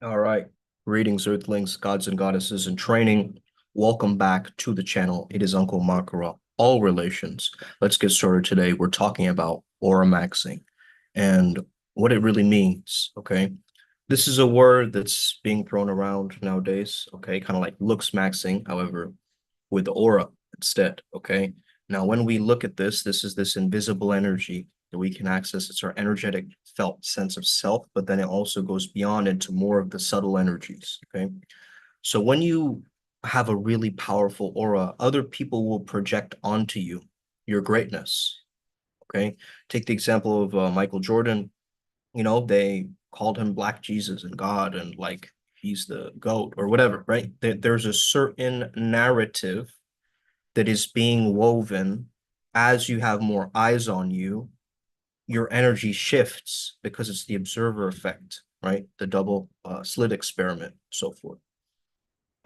All right. Greetings, Earthlings, gods and goddesses in training. Welcome back to the channel. It is Uncle Makara, all relations. Let's get started today. We're talking about AURAMAXXING and what it really means, okay? This is a word that's being thrown around nowadays, okay? Kind of like looks maxing, however, with aura instead, okay? Now, when we look at this is this invisible energy that we can access. It's our energetic felt sense of self, but then it also goes beyond into more of the subtle energies, okay? So when you have a really powerful aura, other people will project onto you your greatness, okay? Take the example of Michael Jordan. They called him Black Jesus and God and like he's the GOAT or whatever, right? There's a certain narrative that is being woven as you have more eyes on you. Your energy shifts because it's the observer effect, right? The double slit experiment, so forth.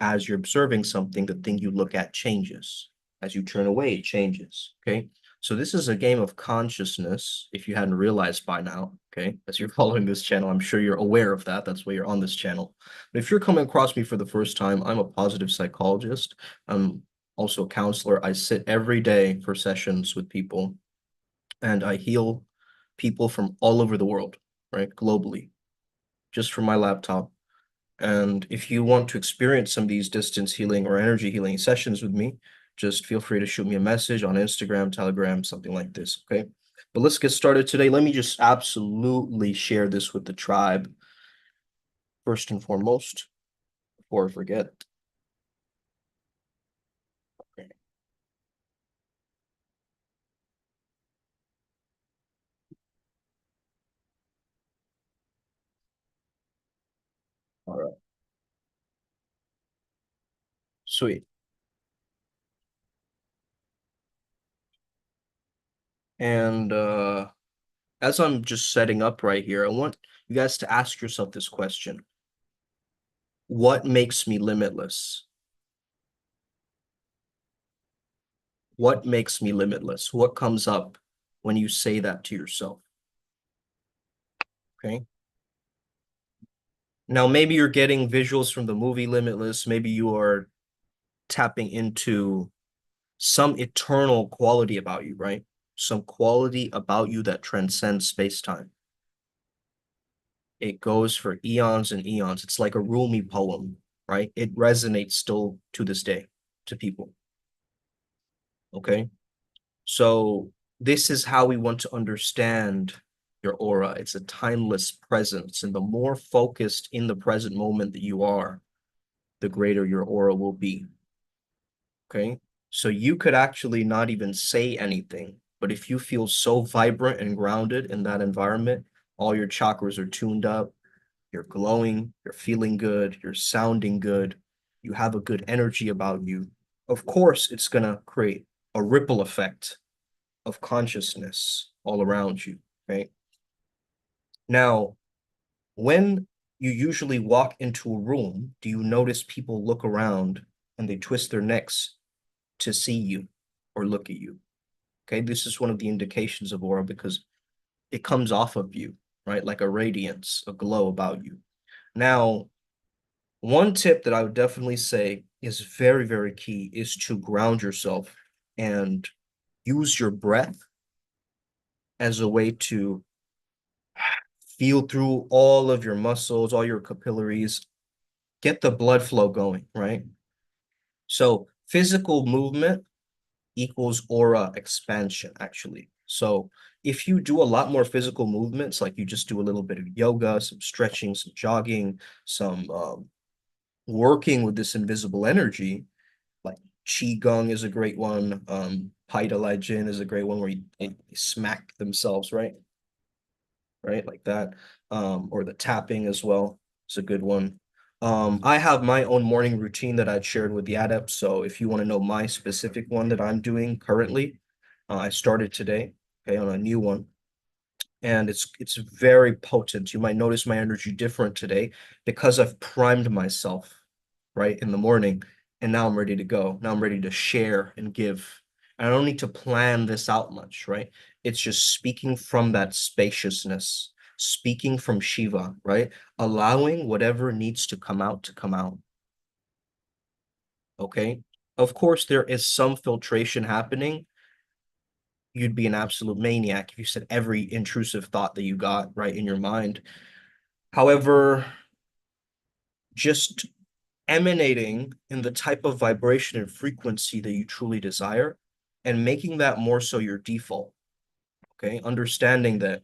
As you're observing something, the thing you look at changes. As you turn away, it changes. Okay. So this is a game of consciousness, if you hadn't realized by now, okay? As you're following this channel, I'm sure you're aware of that. That's why you're on this channel. But if you're coming across me for the first time, I'm a positive psychologist. I'm also a counselor. I sit every day for sessions with people and I heal people from all over the world, right? Globally, just from my laptop. And if you want to experience some of these distance healing or energy healing sessions with me, just feel free to shoot me a message on Instagram, Telegram, something like this, okay? But let's get started today. Let me just absolutely share this with the tribe first and foremost before I forget. Okay. All right. Sweet. And as I'm just setting up right here, I want you guys to ask yourself this question. What makes me limitless? What makes me limitless? What comes up when you say that to yourself? Okay. Now, maybe you're getting visuals from the movie Limitless. Maybe you are tapping into some eternal quality about you, right? Some quality about you that transcends space-time. It goes for eons and eons. It's like a Rumi poem, right? It resonates still to this day to people. Okay. So this is how we want to understand your aura. It's a timeless presence. And the more focused in the present moment that you are, the greater your aura will be. Okay. So you could actually not even say anything, but if you feel so vibrant and grounded in that environment, all your chakras are tuned up, you're glowing, you're feeling good, you're sounding good, you have a good energy about you. Of course, it's going to create a ripple effect of consciousness all around you, right? Now, when you usually walk into a room, do you notice people look around and they twist their necks to see you or look at you? Okay, this is one of the indications of aura because it comes off of you, right? Like a radiance, a glow about you. Now, one tip that I would definitely say is very, very key is to ground yourself and use your breath as a way to feel through all of your muscles, all your capillaries, get the blood flow going, right? So physical movement equals aura expansion, actually. So if you do a lot more physical movements, like you just do a little bit of yoga, some stretching, some jogging, some working with this invisible energy, like qigong is a great one. Pai Jin is a great one where they smack themselves, right? Right, like that. Or the tapping as well. It's a good one. I have my own morning routine that I'd shared with the adepts. So if you want to know my specific one that I'm doing currently, I started today, okay, on a new one. And it's very potent. You might notice my energy different today because I've primed myself, right, in the morning. And now I'm ready to go. Now I'm ready to share and give. And I don't need to plan this out much, right? It's just speaking from that spaciousness. speaking from Shiva, right? Allowing whatever needs to come out. Okay. Of course, there is some filtration happening. You'd be an absolute maniac if you said every intrusive thought that you got right in your mind. However, just emanating in the type of vibration and frequency that you truly desire and making that more so your default. Okay. Understanding that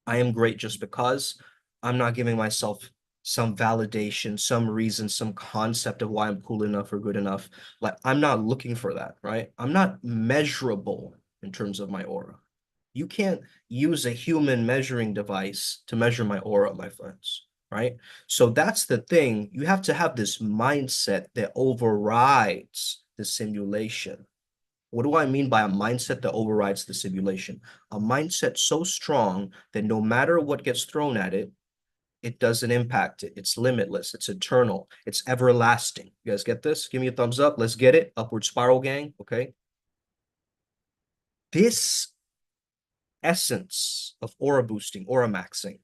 I am great just because I'm not giving myself some validation, some reason, some concept of why I'm cool enough or good enough. Like, I'm not looking for that, right? I'm not measurable in terms of my aura. You can't use a human measuring device to measure my aura, my friends, right? So that's the thing. You have to have this mindset that overrides the simulation. What do I mean by a mindset that overrides the simulation? A mindset so strong that no matter what gets thrown at it, it doesn't impact it. It's limitless. It's eternal. It's everlasting. You guys get this? Give me a thumbs up. Let's get it. Upward spiral, gang. Okay. This essence of aura boosting, aura maxing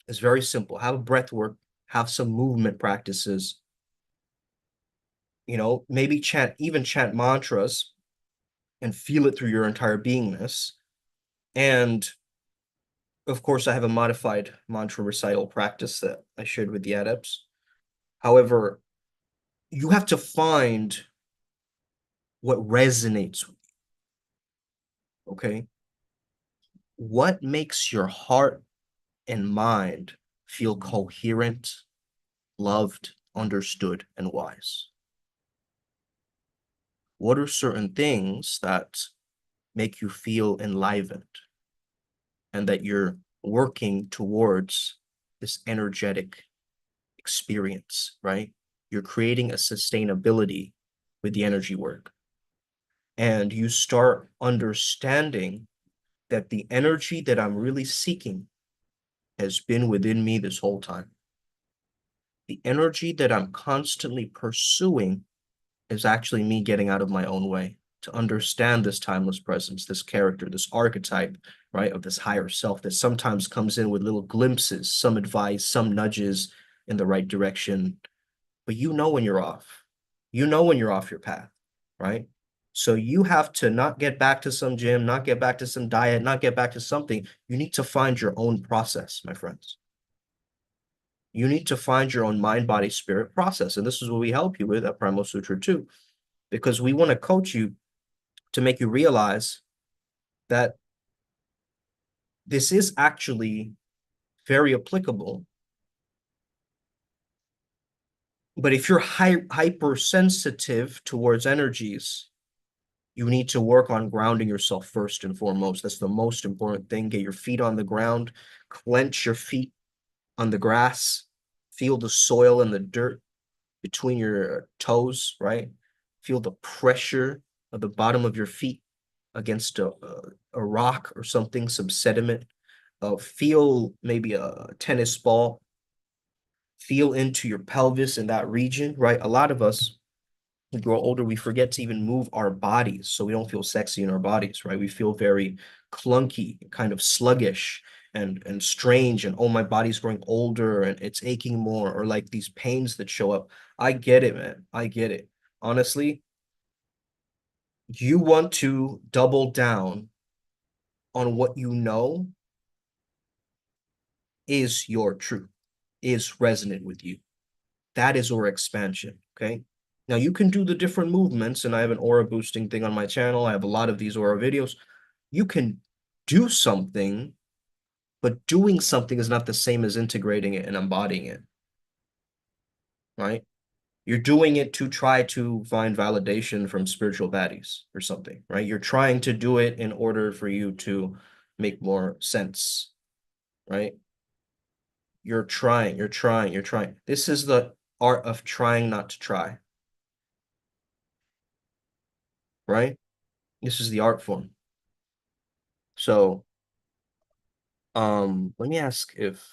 is very simple. Have a breath work, have some movement practices, maybe even chant mantras and feel it through your entire beingness. And of course, I have a modified mantra recital practice that I shared with the adepts. However, you have to find what resonates, okay? What makes your heart and mind feel coherent, loved, understood, and wise? What are certain things that make you feel enlivened and that you're working towards this energetic experience, right? You're creating a sustainability with the energy work. And you start understanding that the energy that I'm really seeking has been within me this whole time. The energy that I'm constantly pursuing is actually me getting out of my own way to understand this timeless presence, this character, this archetype, right, of this higher self that sometimes comes in with little glimpses, some advice, some nudges in the right direction. But you know when you're off. You know when you're off your path, right? So you have to not get back to some gym, not get back to some diet, not get back to something. You need to find your own process, my friends. You need to find your own mind, body, spirit process. And this is what we help you with at Primal Sutra too, because we want to coach you to make you realize that this is actually very applicable. But if you're hypersensitive towards energies, you need to work on grounding yourself first and foremost. That's the most important thing. Get your feet on the ground, clench your feet on the grass, feel the soil and the dirt between your toes, right? Feel the pressure of the bottom of your feet against a rock or something, some sediment. Feel maybe a tennis ball. Feel into your pelvis in that region, right? A lot of us, we grow older, we forget to even move our bodies. So we don't feel sexy in our bodies, right? We feel very clunky, kind of sluggish and strange. And oh, my body's growing older and it's aching more, or like these pains that show up. I get it, man. I get it. Honestly, you want to double down on what you know is your truth, is resonant with you. That is aura expansion. Okay. Now you can do the different movements, and I have an aura boosting thing on my channel. I have a lot of these aura videos. You can do something, but doing something is not the same as integrating it and embodying it, right? You're doing it to try to find validation from spiritual baddies or something, right? You're trying to do it in order for you to make more sense, right? You're trying. This is the art of trying not to try, right? This is the art form. So, let me ask if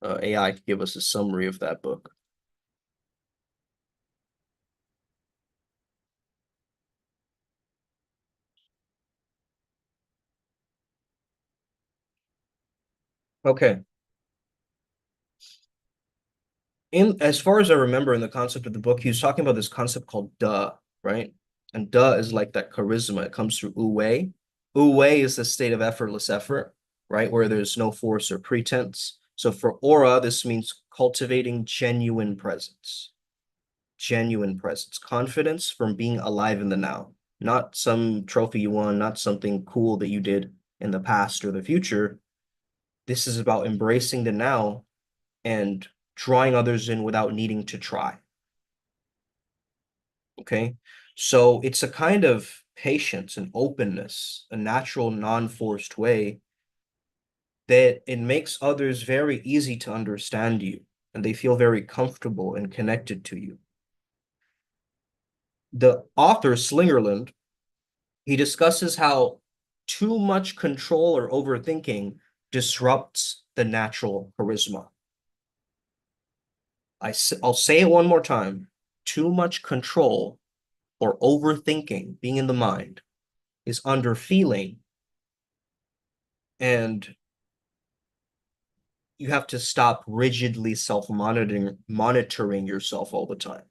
AI could give us a summary of that book. Okay. In as far as I remember in the concept of the book, he was talking about this concept called duh, right? And duh is like that charisma. It comes through wu. Wu is the state of effortless effort, right? Where there's no force or pretense. So for aura, this means cultivating genuine presence, confidence from being alive in the now, not some trophy you won, not something cool that you did in the past or the future. This is about embracing the now and drawing others in without needing to try. Okay. So it's a kind of patience and openness, a natural, non-forced way that it makes others very easy to understand you and they feel very comfortable and connected to you. The author, Slingerland, he discusses how too much control or overthinking disrupts the natural charisma. I'll say it one more time. Too much control or overthinking, being in the mind, is under feeling, and you have to stop rigidly monitoring yourself all the time.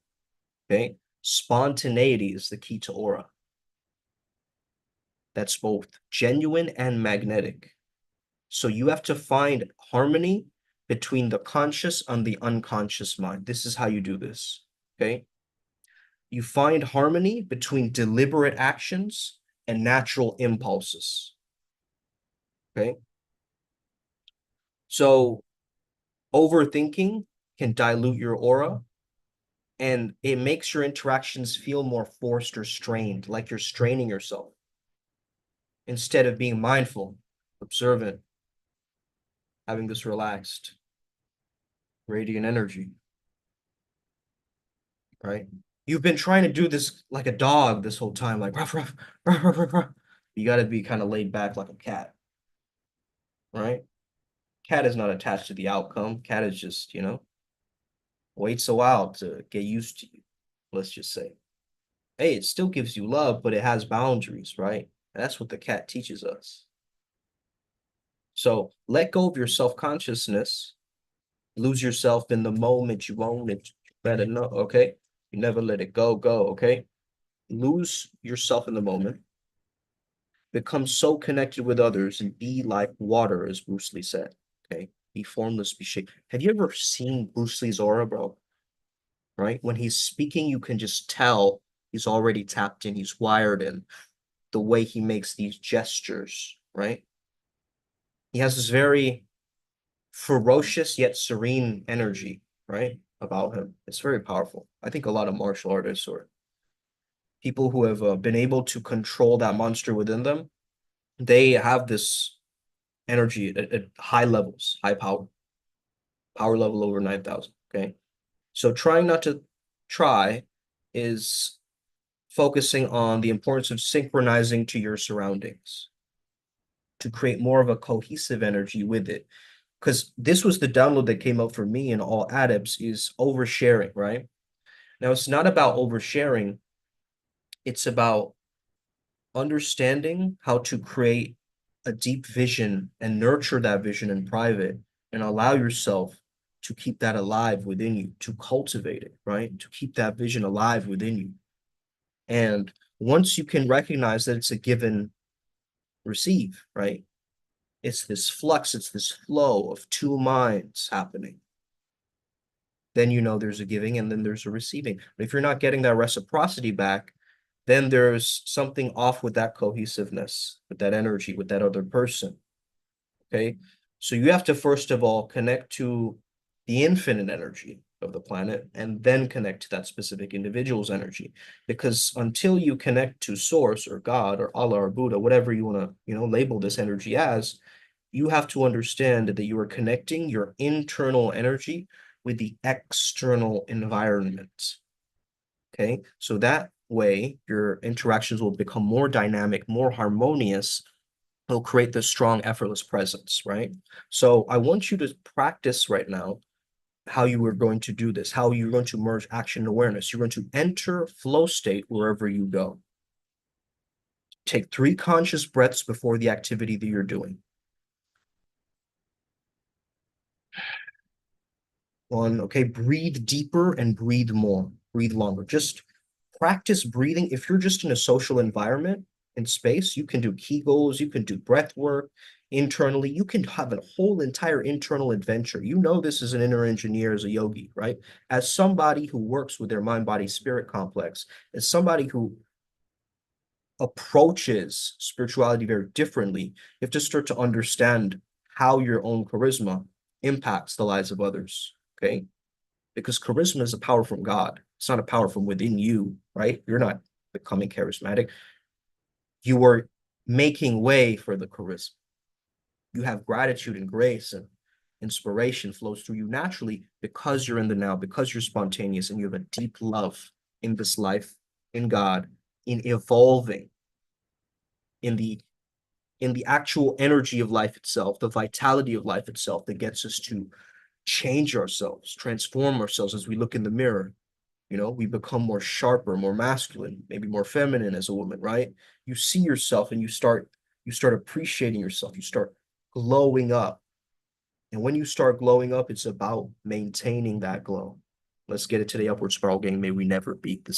Okay. Spontaneity is the key to aura. That's both genuine and magnetic. So you have to find harmony between the conscious and the unconscious mind. This is how you do this. Okay. You find harmony between deliberate actions and natural impulses. Okay. So overthinking can dilute your aura and it makes your interactions feel more forced or strained, like you're straining yourself instead of being mindful, observant, having this relaxed, radiant energy, right? You've been trying to do this like a dog this whole time, like ruff, ruff, ruff, ruff, ruff, ruff. You got to be kind of laid back like a cat, right? Cat is not attached to the outcome. Cat is just, waits a while to get used to you, let's just say. Hey, it still gives you love, but it has boundaries, right? And that's what the cat teaches us. So let go of your self-consciousness, lose yourself in the moment you own it. You better know, okay? You never let it go, okay? Lose yourself in the moment, become so connected with others, and be like water, as Bruce Lee said, okay? Be formless, be shaped. Have you ever seen Bruce Lee's aura, bro? Right? When he's speaking, you can just tell he's already tapped in, he's wired in the way he makes these gestures, right? He has this very ferocious yet serene energy, right? About him. It's very powerful. I think a lot of martial artists or people who have been able to control that monster within them, they have this energy at high levels, high power level over 9,000. Okay. So trying not to try is focusing on the importance of synchronizing to your surroundings to create more of a cohesive energy with it. Because this was the download that came up for me in all adepts is oversharing, right? Now it's not about oversharing, it's about understanding how to create a deep vision and nurture that vision in private and allow yourself to keep that alive within you, to cultivate it, right? To keep that vision alive within you. And once you can recognize that it's a given receive, right? It's this flux, it's this flow of two minds happening. Then you know there's a giving and then there's a receiving. But if you're not getting that reciprocity back, then there's something off with that cohesiveness, with that energy, with that other person. Okay. So you have to first of all connect to the infinite energy of the planet and then connect to that specific individual's energy. Because until you connect to source or God or Allah or Buddha, whatever you want to, label this energy as, you have to understand that you are connecting your internal energy with the external environment. Okay. So that way your interactions will become more dynamic, more harmonious. It'll create this strong, effortless presence, right? So I want you to practice right now how you are going to do this, how you're going to merge action and awareness. You're going to enter flow state wherever you go. Take 3 conscious breaths before the activity that you're doing. One, okay, breathe deeper and breathe more, breathe longer. Just practice breathing. If you're just in a social environment in space, you can do Kegels, you can do breath work internally. You can have a whole entire internal adventure. You know, this is an inner engineer as a yogi, right? As somebody who works with their mind, body, spirit complex, as somebody who approaches spirituality very differently, you have to start to understand how your own charisma impacts the lives of others. Okay. Because charisma is a power from God. It's not a power from within you, right? You're not becoming charismatic. You are making way for the charisma. You have gratitude and grace, and inspiration flows through you naturally because you're in the now, because you're spontaneous and you have a deep love in this life, in God, in evolving, in the actual energy of life itself, the vitality of life itself that gets us to change ourselves, transform ourselves as we look in the mirror. You know, we become more sharper, more masculine, maybe more feminine as a woman, right? You see yourself and you start appreciating yourself. You start glowing up. And when you start glowing up, it's about maintaining that glow. Let's get it to the upward spiral gang. May we never beat the